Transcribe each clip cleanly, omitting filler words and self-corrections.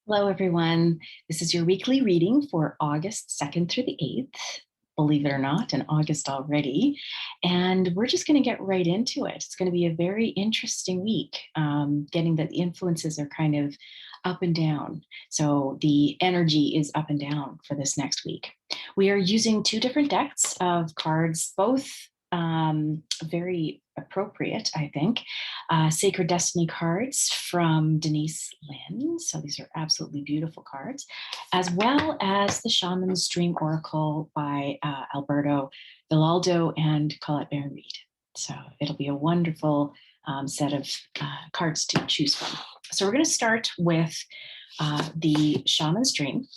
Hello, everyone. This is your weekly reading for August 2nd through the 8th. Believe it or not, in August already. And we're just going to get right into it. It's going to be a very interesting week, getting that the influences are kind of up and down. So the energy is up and down for this next week. We are using two different decks of cards, both very appropriate, I think. Sacred Destiny cards from Denise Lynn. So these are absolutely beautiful cards, as well as the Shaman's Dream Oracle by Alberto Villaldo and Colette Baron Reed. So it'll be a wonderful set of cards to choose from. So we're going to start with the Shaman's Dream.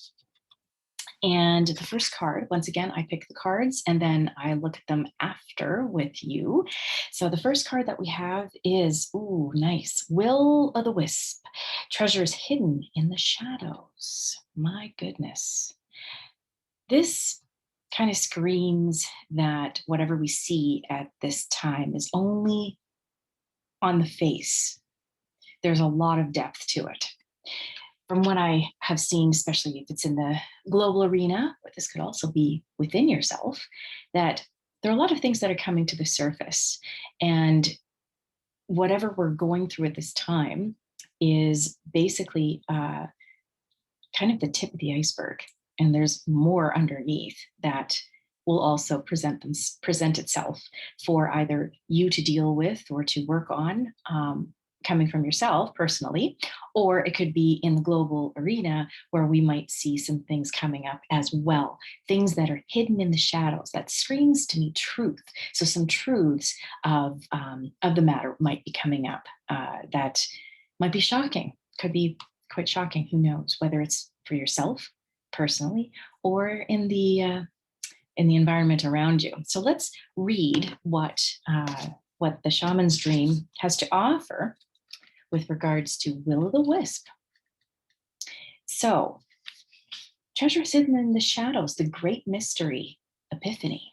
And the first card, once again, I pick the cards and then I look at them after with you. So the first card that we have is, ooh, nice, Will o' the Wisp, treasures hidden in the shadows. My goodness. This kind of screams that whatever we see at this time is only on the face. There's a lot of depth to it. From what I have seen, especially if it's in the global arena, but this could also be within yourself, that there are a lot of things that are coming to the surface. And whatever we're going through at this time is basically kind of the tip of the iceberg. And there's more underneath that will also present itself for either you to deal with or to work on, coming from yourself personally, or it could be in the global arena where we might see some things coming up as well, things that are hidden in the shadows. That screams to me truth. So some truths of the matter might be coming up that might be shocking, could be quite shocking. Who knows, whether it's for yourself personally or in the environment around you. So let's read what the Shaman's Dream has to offer with regards to Will o' the Wisp. So, treasures hidden in the shadows, the great mystery, Epiphany.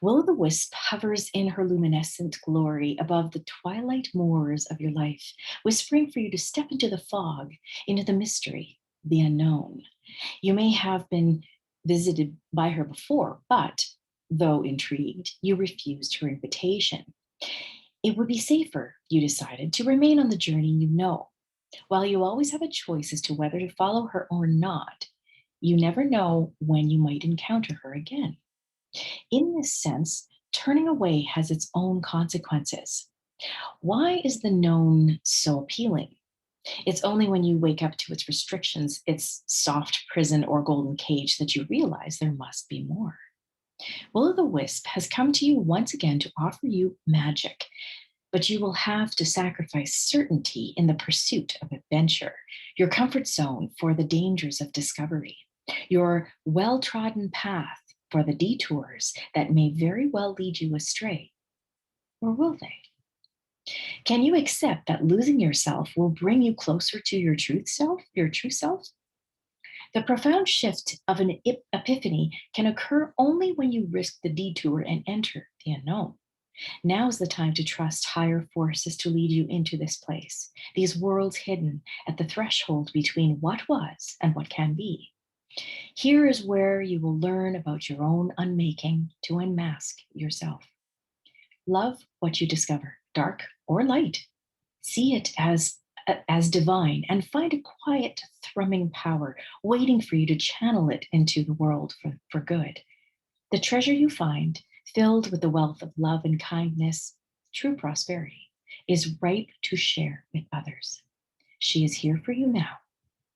Will o' the Wisp hovers in her luminescent glory above the twilight moors of your life, whispering for you to step into the fog, into the mystery, the unknown. You may have been visited by her before, but though intrigued, you refused her invitation. It would be safer, you decided, to remain on the journey you know. While you always have a choice as to whether to follow her or not, you never know when you might encounter her again. In this sense, turning away has its own consequences. Why is the known so appealing? It's only when you wake up to its restrictions, its soft prison or golden cage, that you realize there must be more. Will o' the Wisp has come to you once again to offer you magic, but you will have to sacrifice certainty in the pursuit of adventure, your comfort zone for the dangers of discovery, your well trodden path for the detours that may very well lead you astray. Or will they? Can you accept that losing yourself will bring you closer to your true self? The profound shift of an epiphany can occur only when you risk the detour and enter the unknown. Now's the time to trust higher forces to lead you into this place, these worlds hidden at the threshold between what was and what can be. Here is where you will learn about your own unmaking to unmask yourself. Love what you discover, dark or light. See it as divine and find a quiet, thrumming power waiting for you to channel it into the world for good. The treasure you find, filled with the wealth of love and kindness, true prosperity, is ripe to share with others. She is here for you now.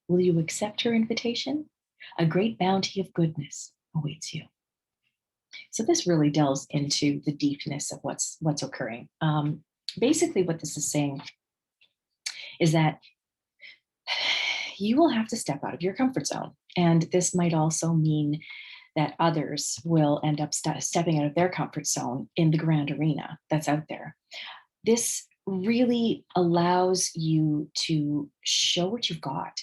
Will you accept her invitation? A great bounty of goodness awaits you. So this really delves into the deepness of what's occurring. Basically, what this is saying is that you will have to step out of your comfort zone. And this might also mean that others will end up stepping out of their comfort zone in the grand arena that's out there. This really allows you to show what you've got,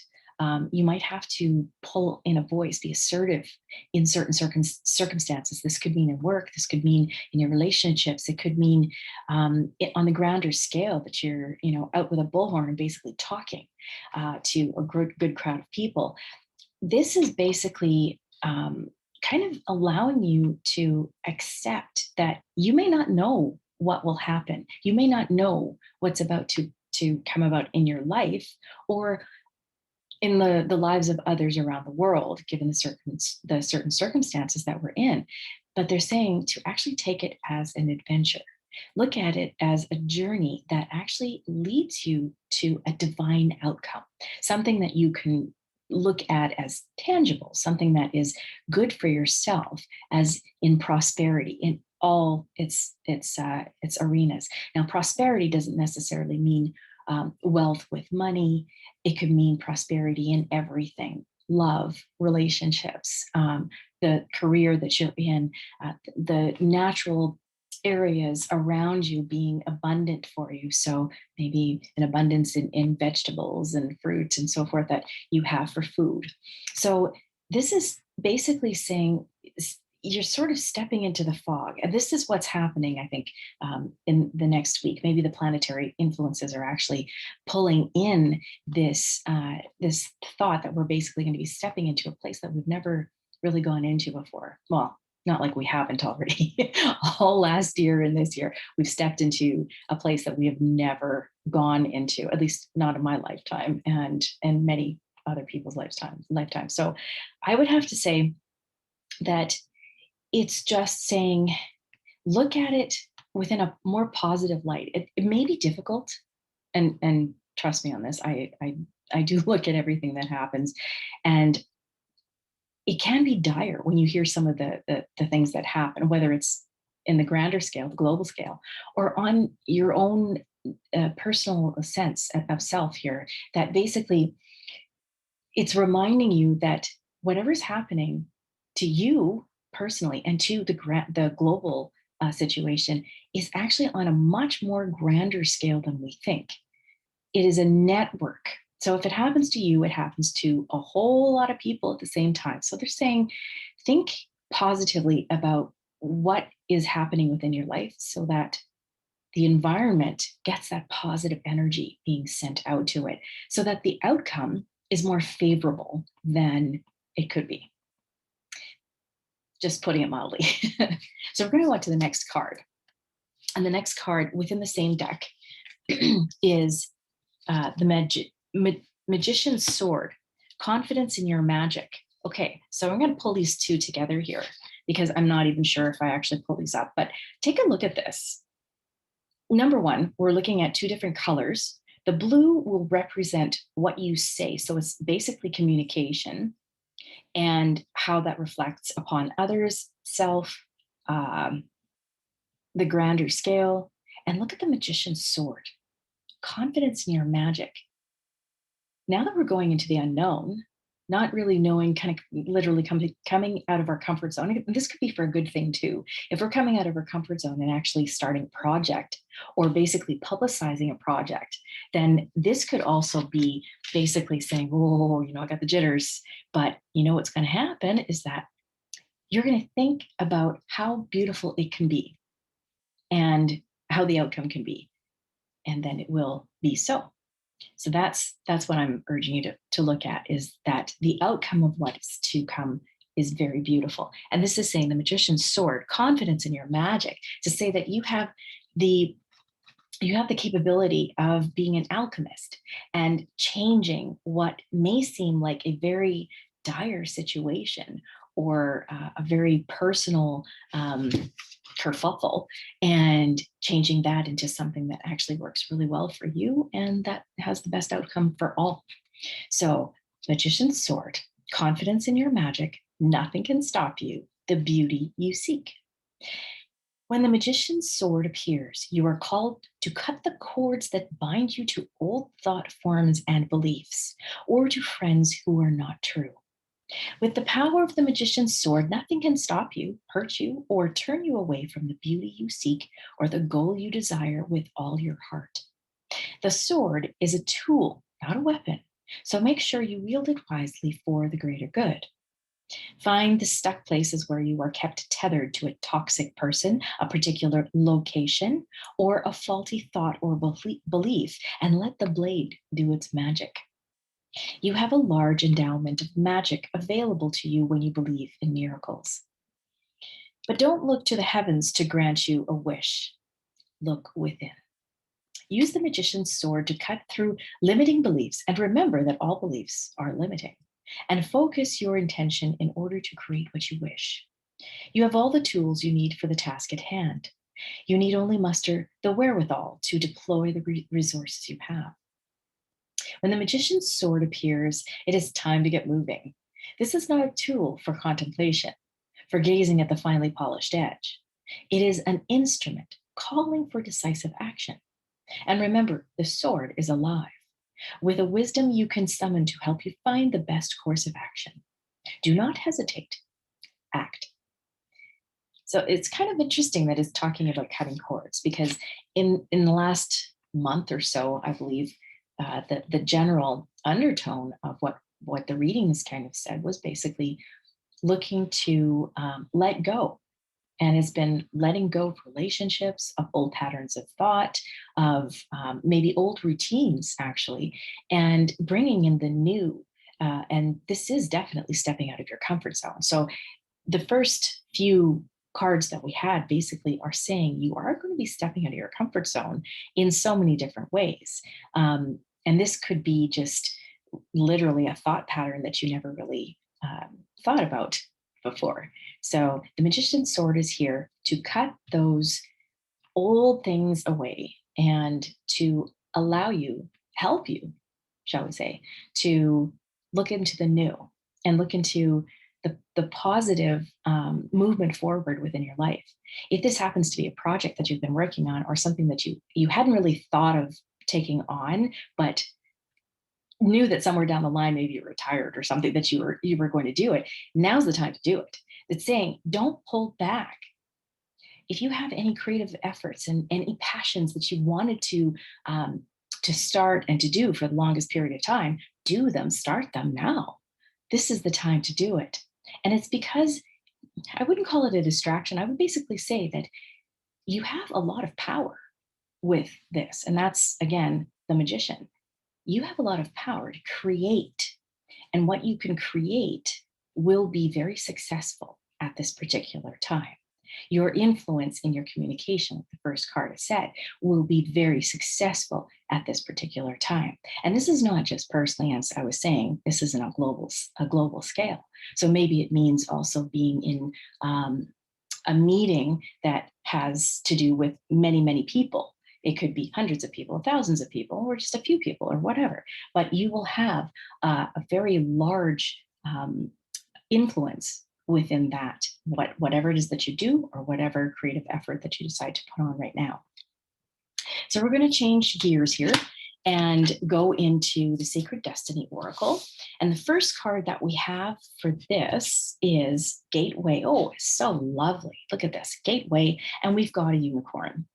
You might have to pull in a voice, be assertive in certain circumstances. This could mean in work, this could mean in your relationships, it could mean on the grander scale that you're, out with a bullhorn and basically talking to a good crowd of people. This is basically kind of allowing you to accept that you may not know what will happen. You may not know what's about to come about in your life or in the lives of others around the world, given the certain circumstances that we're in. But they're saying to actually take it as an adventure. Look at it as a journey that actually leads you to a divine outcome, something that you can look at as tangible, something that is good for yourself, as in prosperity in all its arenas. Now, prosperity doesn't necessarily mean wealth with money. It could mean prosperity in everything: love, relationships, the career that you're in, the natural areas around you being abundant for you. So maybe an abundance in vegetables and fruits and so forth that you have for food. So this is basically saying you're sort of stepping into the fog. And this is what's happening, I think, in the next week. Maybe the planetary influences are actually pulling in this thought that we're basically going to be stepping into a place that we've never really gone into before. Well, not like we haven't already. All last year and this year, we've stepped into a place that we have never gone into, at least not in my lifetime, and many other people's lifetime. So I would have to say that it's just saying, look at it within a more positive light. It may be difficult, and trust me on this. I do look at everything that happens, and it can be dire when you hear some of the things that happen, whether it's in the grander scale, the global scale, or on your own personal sense of self here. That basically, it's reminding you that whatever's happening to you personally and to the global situation is actually on a much more grander scale than we think. It is a network. So if it happens to you, it happens to a whole lot of people at the same time. So they're saying, think positively about what is happening within your life so that the environment gets that positive energy being sent out to it, so that the outcome is more favorable than it could be. Just putting it mildly. So we're going to go on to the next card. And the next card within the same deck is the Magician's Sword, confidence in your magic. Okay, so I'm going to pull these two together here because I'm not even sure if I actually pull these up, but take a look at this. Number one, we're looking at two different colors. The blue will represent what you say. So it's basically communication and how that reflects upon others, self, um, the grander scale. And look at the Magician's Sword, confidence in your magic. Now that we're going into the unknown, not really knowing, kind of literally coming out of our comfort zone. And this could be for a good thing too. If we're coming out of our comfort zone and actually starting a project or basically publicizing a project, then this could also be basically saying, oh, I got the jitters. But what's going to happen is that you're going to think about how beautiful it can be and how the outcome can be. And then it will be so. So that's what I'm urging you to look at, is that the outcome of what is to come is very beautiful. And this is saying the Magician's Sword, confidence in your magic, to say that you have the capability of being an alchemist and changing what may seem like a very dire situation or a very personal kerfuffle, and changing that into something that actually works really well for you and that has the best outcome for all. So, Magician's Sword, confidence in your magic, nothing can stop you, the beauty you seek. When the Magician's Sword appears, you are called to cut the cords that bind you to old thought forms and beliefs, or to friends who are not true. With the power of the Magician's Sword, nothing can stop you, hurt you, or turn you away from the beauty you seek or the goal you desire with all your heart. The sword is a tool, not a weapon, So make sure you wield it wisely for the greater good. Find the stuck places where you are kept tethered to a toxic person, a particular location, or a faulty thought or belief, and let the blade do its magic. You have a large endowment of magic available to you when you believe in miracles. But don't look to the heavens to grant you a wish. Look within. Use the magician's sword to cut through limiting beliefs and remember that all beliefs are limiting. And focus your intention in order to create what you wish. You have all the tools you need for the task at hand. You need only muster the wherewithal to deploy the resources you have. When the magician's sword appears, it is time to get moving. This is not a tool for contemplation, for gazing at the finely polished edge. It is an instrument calling for decisive action. And remember, the sword is alive, with a wisdom you can summon to help you find the best course of action. Do not hesitate, act. So it's kind of interesting that it's talking about cutting cords because in the last month or so, I believe the general undertone of what the readings kind of said was basically looking to let go, and has been letting go of relationships, of old patterns of thought, of maybe old routines, actually, and bringing in the new. And this is definitely stepping out of your comfort zone. So the first few cards that we had basically are saying you are going to be stepping out of your comfort zone in so many different ways. And this could be just literally a thought pattern that you never really thought about before. So the magician's sword is here to cut those old things away and to allow you, help you, shall we say, to look into the new and look into the positive movement forward within your life. If this happens to be a project that you've been working on or something that you hadn't really thought of taking on, but knew that somewhere down the line maybe you're retired or something that you were going to do it, now's the time to do it. It's saying don't hold back. If you have any creative efforts and any passions that you wanted to start and to do for the longest period of time, do them, start them now. This is the time to do it. And it's because I wouldn't call it a distraction. I would basically say that you have a lot of power with this. And that's, again, the magician. You have a lot of power to create. And what you can create will be very successful at this particular time. Your influence in your communication, like the first card has said, will be very successful at this particular time. And this is not just personally, as I was saying, this is on a global scale. So maybe it means also being in a meeting that has to do with many, many people. It could be hundreds of people, thousands of people, or just a few people, or whatever. But you will have a very large influence within that, whatever it is that you do, or whatever creative effort that you decide to put on right now. So we're going to change gears here and go into the Sacred Destiny Oracle. And the first card that we have for this is Gateway. Oh, it's so lovely. Look at this, Gateway. And we've got a unicorn.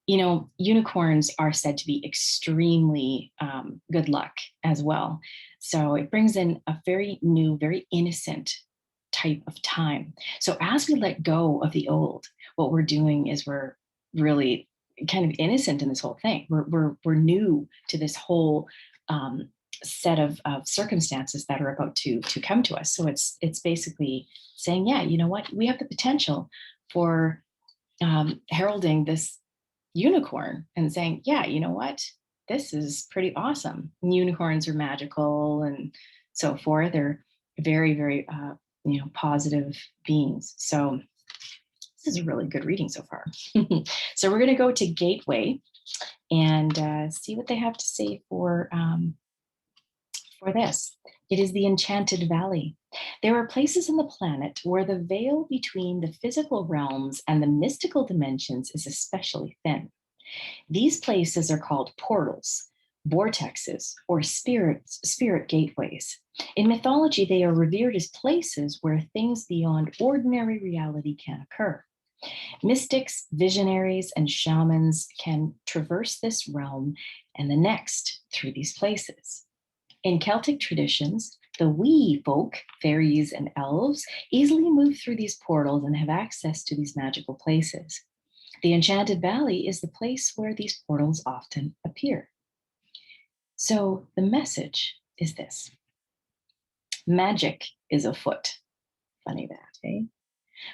You know, unicorns are said to be extremely good luck as well. So it brings in a very new, very innocent type of time. So as we let go of the old, what we're doing is we're really kind of innocent in this whole thing. We're new to this whole set of circumstances that are about to come to us. So it's basically saying, yeah, you know what, we have the potential for heralding this unicorn and saying, yeah, you know what, this is pretty awesome. And unicorns are magical and so forth. They're very, very positive beings. So this is a really good reading so far. So we're going to go to Gateway and see what they have to say for this. It is the Enchanted Valley. There are places on the planet where the veil between the physical realms and the mystical dimensions is especially thin. These places are called portals, vortexes, or spirit gateways. In mythology, they are revered as places where things beyond ordinary reality can occur. Mystics, visionaries, and shamans can traverse this realm and the next through these places. In Celtic traditions, the wee folk, fairies and elves, easily move through these portals and have access to these magical places. The Enchanted Valley is the place where these portals often appear. So the message is this: magic is afoot. Funny that, eh?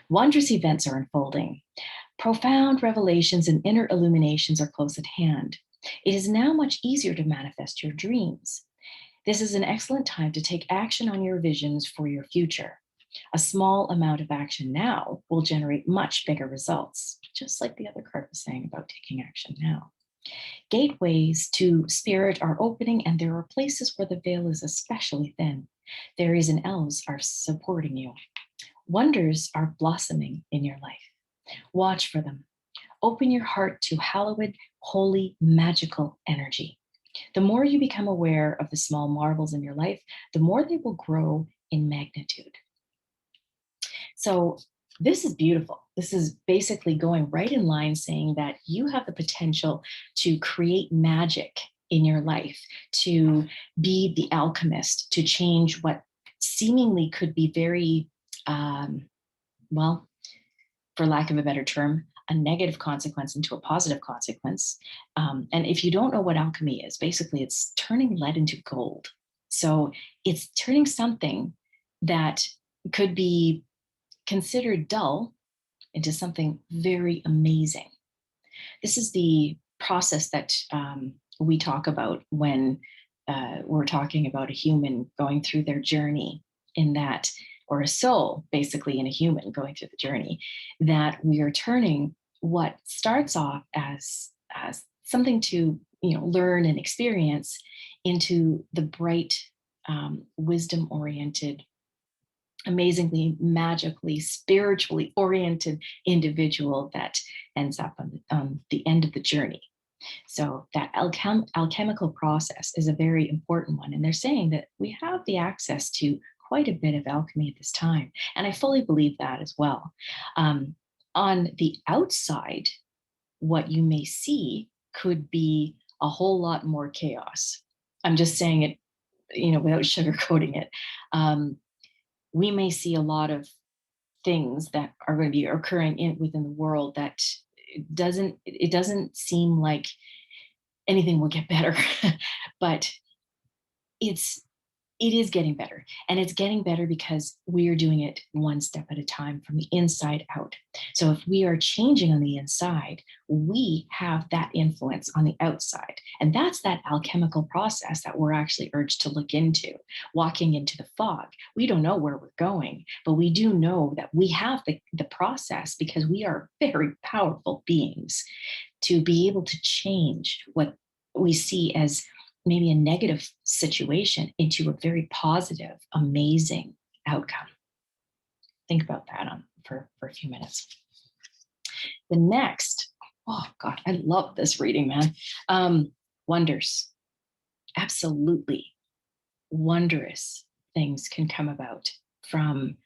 Wondrous events are unfolding. Profound revelations and inner illuminations are close at hand. It is now much easier to manifest your dreams. This is an excellent time to take action on your visions for your future. A small amount of action now will generate much bigger results, just like the other card was saying about taking action now. Gateways to spirit are opening, and there are places where the veil is especially thin. Fairies and elves are supporting you. Wonders are blossoming in your life. Watch for them. Open your heart to hallowed, holy, magical energy. The more you become aware of the small marvels in your life, the more they will grow in magnitude. So, this is beautiful. This is basically going right in line saying that you have the potential to create magic in your life, to be the alchemist, to change what seemingly could be very, well, for lack of a better term, a negative consequence into a positive consequence. And if you don't know what alchemy is, basically it's turning lead into gold. So it's turning something that could be considered dull into something very amazing. This is the process that we talk about when we're talking about a human going through their journey, in that, or a soul basically in a human going through the journey, that we are turning what starts off as something to learn and experience into the bright, wisdom oriented, amazingly, magically, spiritually oriented individual that ends up on the end of the journey. So that alchemical process is a very important one. And they're saying that we have the access to quite a bit of alchemy at this time. And I fully believe that as well. On the outside, what you may see could be a whole lot more chaos. I'm just saying it, without sugarcoating it. We may see a lot of things that are going to be occurring within the world that it doesn't seem like anything will get better, but it is getting better, and it's getting better because we are doing it one step at a time from the inside out. So if we are changing on the inside, we have that influence on the outside, and that's that alchemical process that we're actually urged to look into. Walking into the fog, we don't know where we're going, but we do know that we have the process, because we are very powerful beings, to be able to change what we see as maybe a negative situation into a very positive, amazing outcome. Think about that for a few minutes. The next, oh God, I love this reading, man. Wonders. Absolutely wondrous things can come about from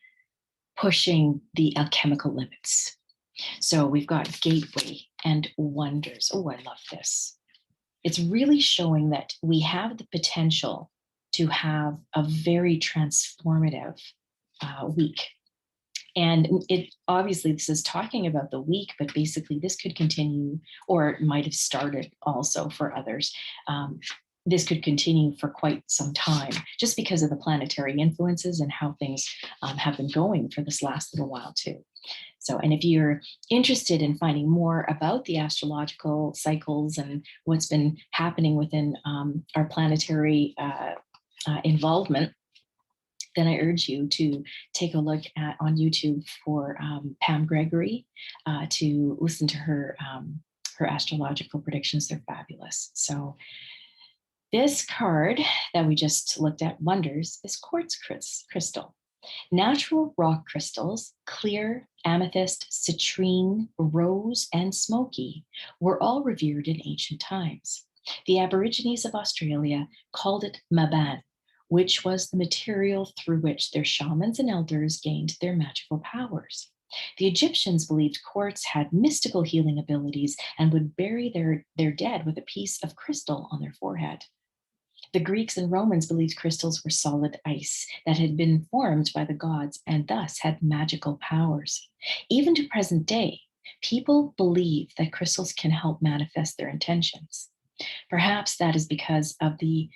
pushing the alchemical limits. So we've got gateway and wonders. Oh, I love this. It's really showing that we have the potential to have a very transformative week. And it obviously, this is talking about the week, but basically this could continue, or it might have started also for others. This could continue for quite some time, just because of the planetary influences and how things have been going for this last little while too. So, and if you're interested in finding more about the astrological cycles and what's been happening within our planetary involvement, then I urge you to take a look on YouTube for Pam Gregory, to listen to her astrological predictions. They're fabulous. So this card that we just looked at, Wonders, is quartz crystal. Natural rock crystals, clear, amethyst, citrine, rose, and smoky, were all revered in ancient times. The Aborigines of Australia called it maban, which was the material through which their shamans and elders gained their magical powers. The Egyptians believed quartz had mystical healing abilities and would bury their dead with a piece of crystal on their forehead. The Greeks and Romans believed crystals were solid ice that had been formed by the gods and thus had magical powers. Even to present day, people believe that crystals can help manifest their intentions. Perhaps that is because of the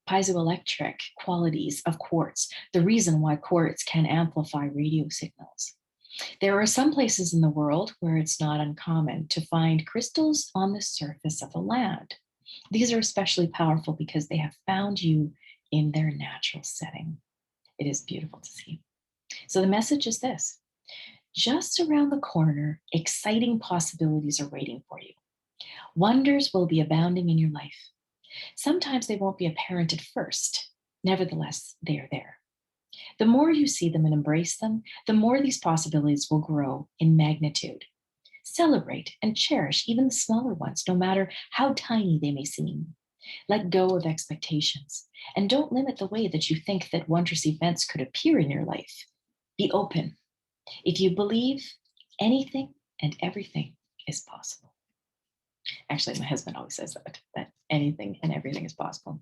piezoelectric qualities of quartz, the reason why quartz can amplify radio signals. There are some places in the world where it's not uncommon to find crystals on the surface of the land. These are especially powerful because they have found you in their natural setting. It is beautiful to see. So the message is this: just around the corner, exciting possibilities are waiting for you. Wonders will be abounding in your life. Sometimes they won't be apparent at first. Nevertheless, they are there. The more you see them and embrace them, the more these possibilities will grow in magnitude. Celebrate and cherish even the smaller ones, no matter how tiny they may seem. Let go of expectations and don't limit the way that you think that wondrous events could appear in your life. Be open. If you believe, anything and everything is possible. Actually, my husband always says that anything and everything is possible.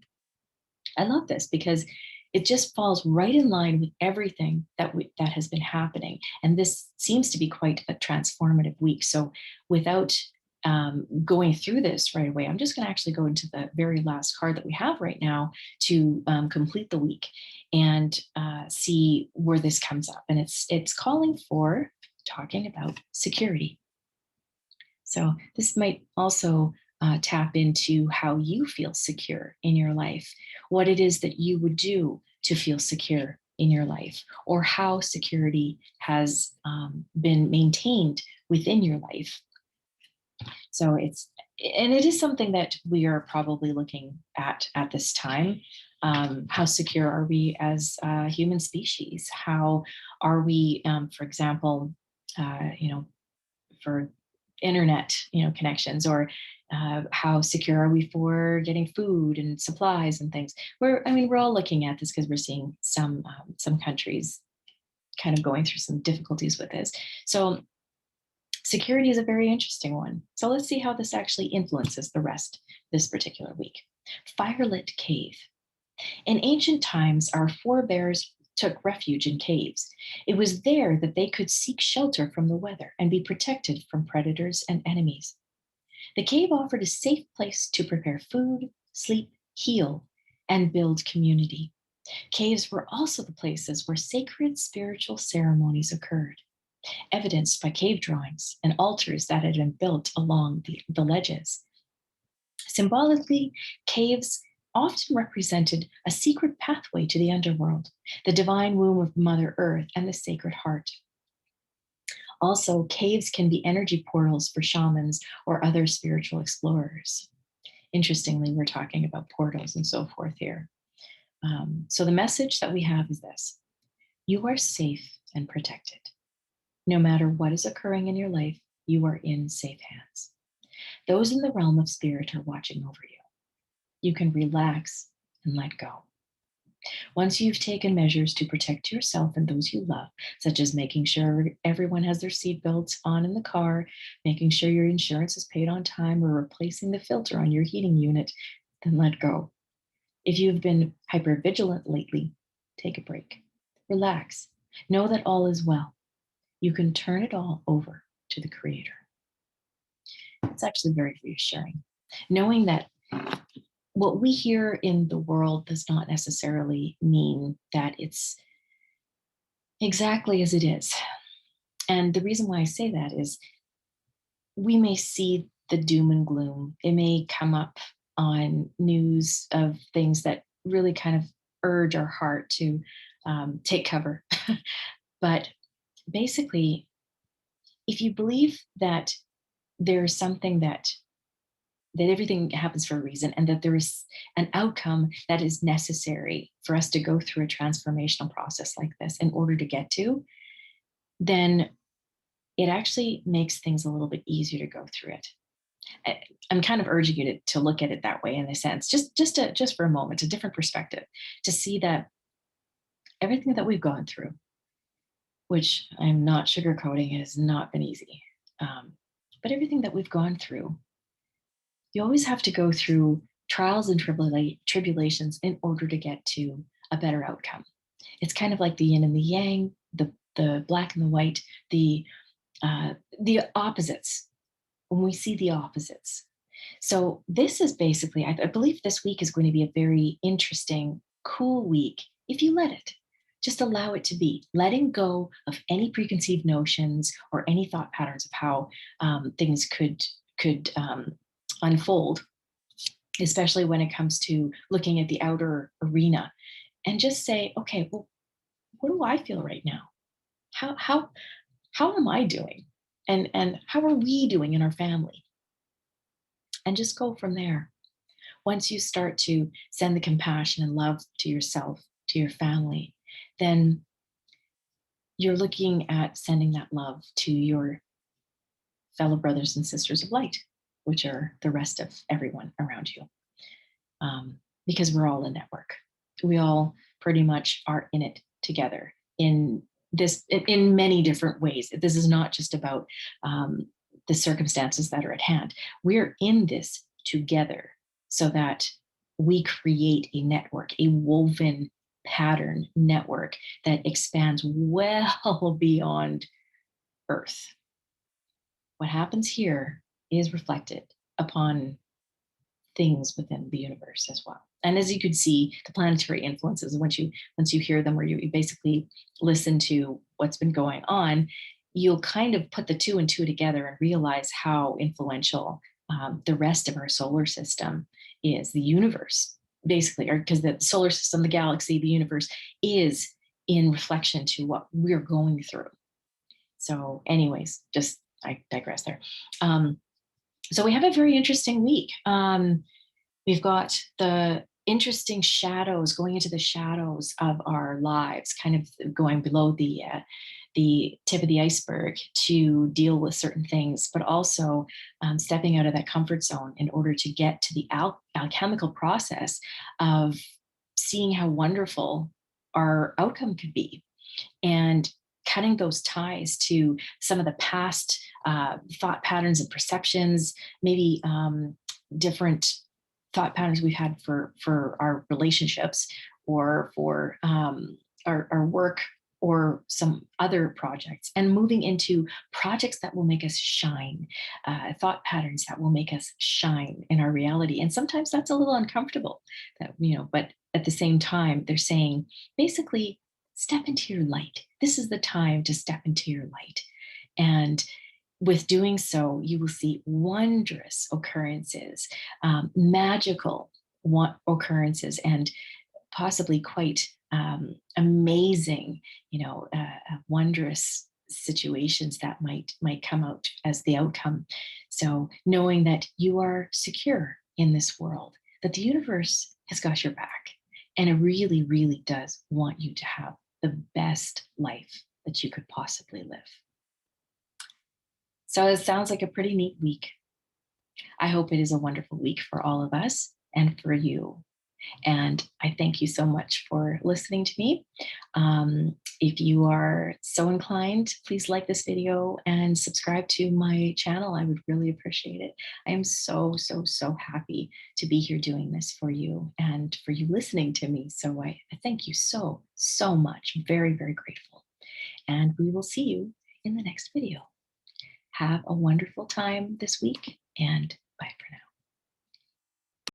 I love this because it just falls right in line with everything that has been happening. And this seems to be quite a transformative week. So without going through this right away, I'm just going to actually go into the very last card that we have right now to complete the week and see where this comes up. And it's calling for talking about security. So this might also tap into how you feel secure in your life, what it is that you would do to feel secure in your life, or how security has been maintained within your life. So it is something that we are probably looking at this time. How secure are we as a human species? How are we, for example, for internet connections, or how secure are we for getting food and supplies and things. We're all looking at this because we're seeing some countries kind of going through some difficulties with this. So security is a very interesting one. So let's see how this actually influences the rest this particular week. Firelit cave. In ancient times, our forebears took refuge in caves. It was there that they could seek shelter from the weather and be protected from predators and enemies. The cave offered a safe place to prepare food, sleep, heal, and build community. Caves were also the places where sacred spiritual ceremonies occurred, evidenced by cave drawings and altars that had been built along the ledges. Symbolically, caves often represented a secret pathway to the underworld, the divine womb of Mother Earth, and the Sacred Heart. Also, caves can be energy portals for shamans or other spiritual explorers. Interestingly, we're talking about portals and so forth here. So the message that we have is this: you are safe and protected. No matter what is occurring in your life, you are in safe hands. Those in the realm of spirit are watching over you. You can relax and let go. Once you've taken measures to protect yourself and those you love, such as making sure everyone has their seatbelts on in the car, making sure your insurance is paid on time, or replacing the filter on your heating unit, then let go. If you've been hypervigilant lately, take a break. Relax. Know that all is well. You can turn it all over to the Creator. It's actually very reassuring, knowing that what we hear in the world does not necessarily mean that it's exactly as it is. And the reason why I say that is we may see the doom and gloom. It may come up on news of things that really kind of urge our heart to take cover. But basically, if you believe that there's something that everything happens for a reason, and that there is an outcome that is necessary for us to go through a transformational process like this in order to get to, then it actually makes things a little bit easier to go through it. I'm kind of urging you to look at it that way, in a sense, just for a moment, a different perspective, to see that everything that we've gone through, which I'm not sugarcoating, has not been easy, but everything that we've gone through, you always have to go through trials and tribulations in order to get to a better outcome. It's kind of like the yin and the yang, the black and the white, the opposites. When we see the opposites. So this is basically, I believe this week is going to be a very interesting, cool week if you let it. Just allow it to be, letting go of any preconceived notions or any thought patterns of how things could unfold, especially when it comes to looking at the outer arena, and just say, okay, well, what do I feel right now? How am I doing? And how are we doing in our family? And just go from there. Once you start to send the compassion and love to yourself, to your family, then you're looking at sending that love to your fellow brothers and sisters of light, which are the rest of everyone around you. Because we're all a network. We all pretty much are in it together in many different ways. This is not just about the circumstances that are at hand. We're in this together so that we create a network, a woven pattern network that expands well beyond Earth. What happens here is reflected upon things within the universe as well. And as you could see, the planetary influences, once you hear them, or you basically listen to what's been going on, you'll kind of put the two and two together and realize how influential the rest of our solar system is, the universe, basically, or because the solar system, the galaxy, the universe is in reflection to what we're going through. So anyways, just I digress there. So we have a very interesting week. We've got the interesting shadows, going into the shadows of our lives, kind of going below the tip of the iceberg to deal with certain things, but also stepping out of that comfort zone in order to get to the alchemical process of seeing how wonderful our outcome could be, and cutting those ties to some of the past thought patterns and perceptions, maybe different thought patterns we've had for our relationships, or for our work, or some other projects, and moving into projects that will make us shine, thought patterns that will make us shine in our reality. And sometimes that's a little uncomfortable, but at the same time, they're saying basically, step into your light. This is the time to step into your light. And with doing so, you will see wondrous occurrences, magical occurrences, and possibly quite amazing, wondrous situations that might come out as the outcome. So knowing that you are secure in this world, that the universe has got your back, and it really, really does want you to have the best life that you could possibly live. So it sounds like a pretty neat week. I hope it is a wonderful week for all of us and for you. And I thank you so much for listening to me. If you are so inclined, please like this video and subscribe to my channel. I would really appreciate it. I am so, so, so happy to be here doing this for you and for you listening to me. So I thank you so, so much. Very, very grateful. And we will see you in the next video. Have a wonderful time this week, and bye for now.